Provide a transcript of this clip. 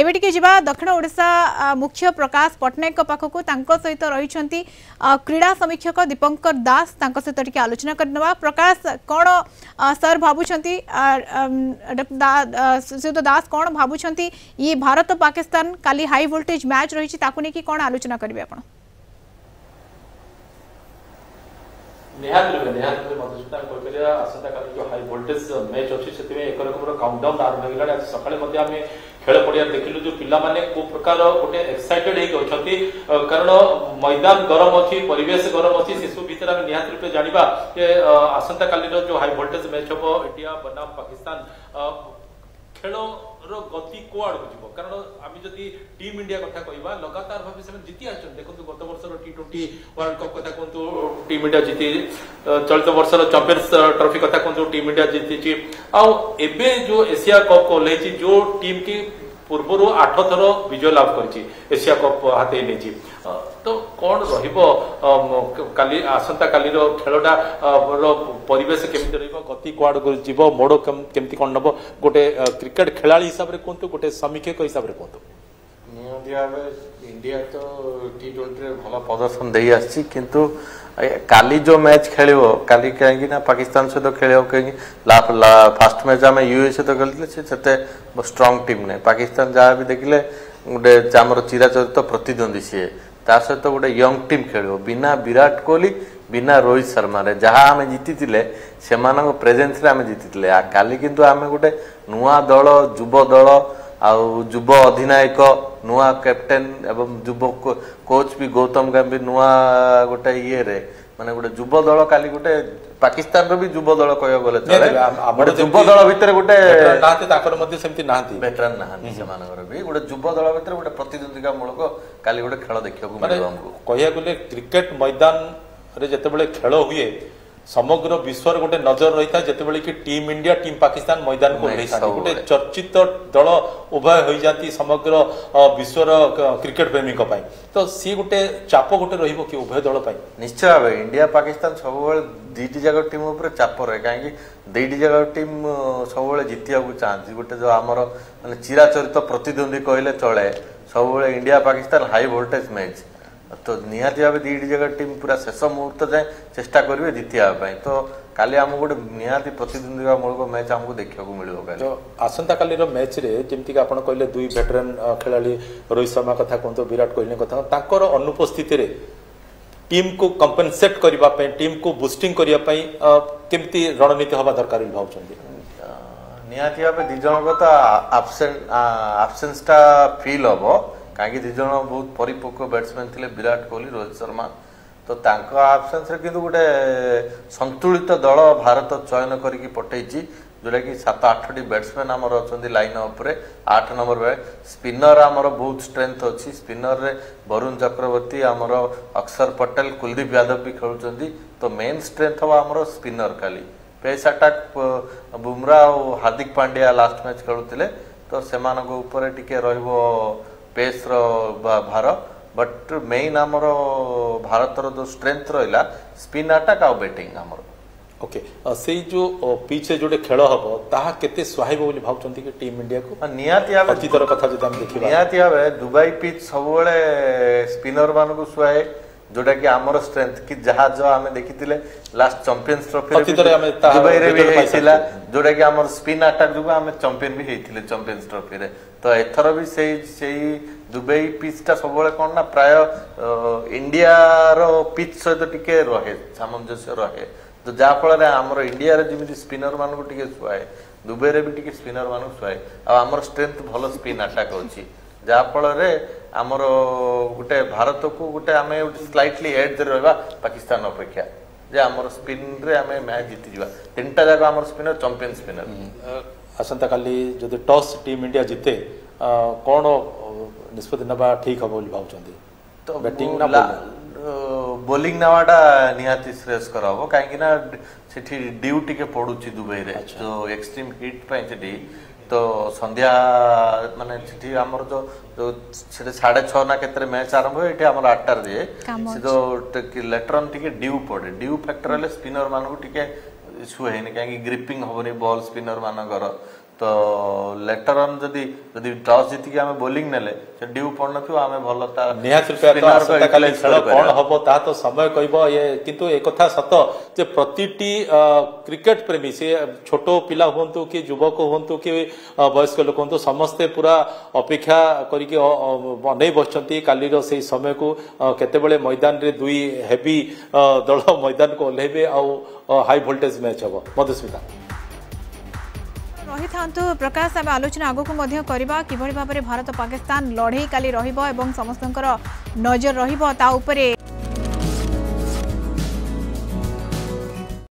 एबे टिके जिबा दक्षिण ओडिशा मुख्य प्रकाश पटनायक पाखकु तांको सहित रहिछंती क्रीडा समीक्षक दीपंकर दास तांको सहित टिके आलोचना करनवा। प्रकाश कोन सर भाबुछंती डॉक्टर दास कोन भाबुछंती ये भारत पाकिस्तान काली हाई वोल्टेज मैच रहिछि ताकु नेकी कोन आलोचना करबे आपण? निहात मधुसूदन कोइकलिया आसंता काली जो हाई वोल्टेज मैच अछि सेति में एक रकम काउंटडाउन आरंभ होइला। आज सकाळे मध्ये आमे खेल पड़िया देखिलु जो पिला माने को प्रकार गोटे एक्साइटेड हे अछंती कारण मैदान गरम अछि परिवेश गरम अछि सेसु भीतर आमे निहात रूपे जानिबा के आसंता काली जो हाई वोल्टेज मैच हबो इंडिया बनाम पाकिस्तान खेल गति कुआड़ को कारण आम जदि टीम इंडिया कथा कहवा लगातार भाव से जीति आछन देखो गत वर्षर T20 वर्ल्ड कप कथा कहतु टीम इंडिया जीति चलित वर्षर चैंपियंस ट्रॉफी कथा कहतु टीम इंडिया जीति एबे जो एशिया कप को लेछि जो टीम की पूर्व 8 थर विजय लाभ करछि एशिया कप हाते नेछि तो कौन रहिबो काली आसंता काली रो खेलटा परिवेश केमिति रहिबो गति कुआड जीवो मोड़ केमिति कोन नबो गोटे क्रिकेट खेलाड़ी हिसाब रे कोंतु गोटे समीक्षक हिसाब रे कोंतु नियंती भाबे इंडिया तो T20 रे भलो प्रदर्शन देई आछि किंतु काली जो मैच खेलिबो काली कहीं ना पाकिस्तान से तो खेलिबो कहीं फर्स्ट मैच आमे यूएसए तो खेलते से सेते स्ट्रांग टीम ने पाकिस्तान जहाँ भी देखिले गोटे आमर चिराचरित प्रतिद्वंदी सी ता सहित गोटे यंग टीम खेलिबो बिना विराट कोहली बिना रोहित शर्मा रे जहाँ आमे जीतिले सेमानक प्रेजेंस रे आमे जीतिले काली किंतु आमे गोटे नुआ दल युव दल आउ युव अधिनायक नुआ कैप्टेन एवं युव कोच भी गौतम गंभीर नुआ गोटे ये रे माने गोटे युव दल काली गोटे पाकिस्तान रो भी युव दल कह गले चले गोटे युव दल भितर गोटे नाते ताकर मध्ये सेमति नाहंती वेटरन नाहंती सेमानकर भी गोटे युव दल भितर गोटे प्रतिद्वंदिता मूलक काली गोटे खेल देखियो मिलबो हमको कहिया गले क्रिकेट मैदान रे जतेबेले खेल हुए समग्र विश्व गोटे नजर रही था जितेबाला कि टीम इंडिया टीम पाकिस्तान मैदान को गोटे चर्चित दल उभय हो जाती समग्र विश्वर क्रिकेट प्रेमी तो सी गोटे चाप गोटे रहिबो कि उभय दल निश्चय भाव इंडिया पाकिस्तान सब दुईटी जगह टीम उपर चाप रहे कहीं दुईटी जगह टीम सब जितिया चाहती गोटे जो आमर माने चिराचरित प्रतिद्वंदी कहले चले सब India Pakistan high voltage match तो निहाती भाव दुईटी जगह टीम पूरा शेष मुहूर्त जाए चेष्टा करेंगे जितिया तो काली आम गोटे निहाती प्रतिद्वंदिता मूलक मैच आमको देखा मिले तो आसंता काली मैच रे जमती आप कहले दुई वेटरन खेलाड़ी रोहित शर्मा कथा कहतु विराट कोहली कथा तांकर अनुपस्थिति रे टीम को कंपेनसेट करने टीम को बुस्टिंग करने केमती रणनीति हवा दरकार भावुंट निहाती भाव दी जन तो आबसेन्स टा फिल हम कहीं दी जन बहुत परिपक्व बैट्समैन थे विराट कोहली रोहित शर्मा तो आबसेन्स किंतु गोटे संतुलित दल भारत चयन करके पठे जोटा कि 7-8 बैट्समैन आमर अच्छा लाइन अप्रे 8 नंबर बेले स्पिनर आमर बहुत स्ट्रेंथ अच्छी स्पिनर रे वरुण चक्रवर्ती आमर अक्षर पटेल कुलदीप यादव भी खेलुंट तो मेन स्ट्रेंथ हम आमर स्पिनर खाली पेस अटैक बुमराह और हार्दिक पांड्या लास्ट मैच खेलुते तो से टिके पेस भार बट मेन आमर भारतर जो स्ट्रेंथ रहा स्पिन अटैक आ बैटिंग आमर ओके से जो पिच जोटे खेल हम ताहा केते सुहाइब बोली भावचंती कि टीम इंडिया को निहाती भाव अतीतर कथा जदि हम देखिबा निहाती भाव दुबई पिच सब स्पिनर मान को सुहाए जोटा कि आमर स्ट्रेंथ कि जहाँ जो आम देखी लास्ट चैंपियंस ट्रॉफी दुबई रे भी होइतिला जोटा कि आमर स्पिन अटैक जो आम चैंपियन भी होइतिले चैंपियंस ट्रॉफी रे तो एथर भी सही दुबई पिचटा सब कौन ना प्राय इंडिया रो पिच सहित टिके रहे सामंजस्य रहे तो जहाँफल आमर इंडिया रे जमी स्पिनर मान को टिके सुहाए दुबई रे भी टिके स्पिनर मान को सुहाए आमर स्ट्रेंथ भल स्पिन अटैक अच्छी जहाँफल आमर गोटे भारत को गोटे आम स्लाइटली एज रहा पाकिस्तान अपेक्षा जे आमर स्पिन रे आम मैच जीति जा 3टा जगह आमर स्पिनर चैंपियन स्पिनर आसंता काली जदि टॉस टीम इंडिया जीते कौन निष्पत्ति नवा ठीक हम भावुंट तो बैटिंग ना बोलिंग नवाटा निहाती श्रेयस्कर हम कहीं ड्यू टिके पड़ुची दुबई रे जो एक्सट्रीम हिट पे तो संध्या माने आमर जो 6:30 ना केतरे मैच आरंभ हो ये आमर 8टार दिए से जो लेटर ऑन टिके ड्यू पड़े ड्यू फैक्टर हेले स्पिनर मान को टिके इशू है कहीं ग्रिपिंग हेनी बॉल स्पिनर मानकर तो लेटर ऑन जदि जदि टॉस जीतिक आम बोलिंग नेले से ड्यू पड़ नथिबो आमे भलता निहाती रूपे आसंता काली खेल कौन हम ता तो समय कहब ये किंतु एक कथा सत जे प्रतिटी क्रिकेट प्रेमी से छोट पिला हुंतु कि युवक हुंतु कि वयस्क लोक हुंतु समस्ते पूरा अपेक्षा करके अनै बसचंती कालीर से समय को केतेबेले मैदान रे दुई हेवी दल मैदान को ओल्हेबे आ हाई वोल्टेज मैच हम मधुस्मिता रही था प्रकाश आम आलोचना आगक करवा कि भाव में भारत पाकिस्तान लड़ई काली समस्त नजर रहा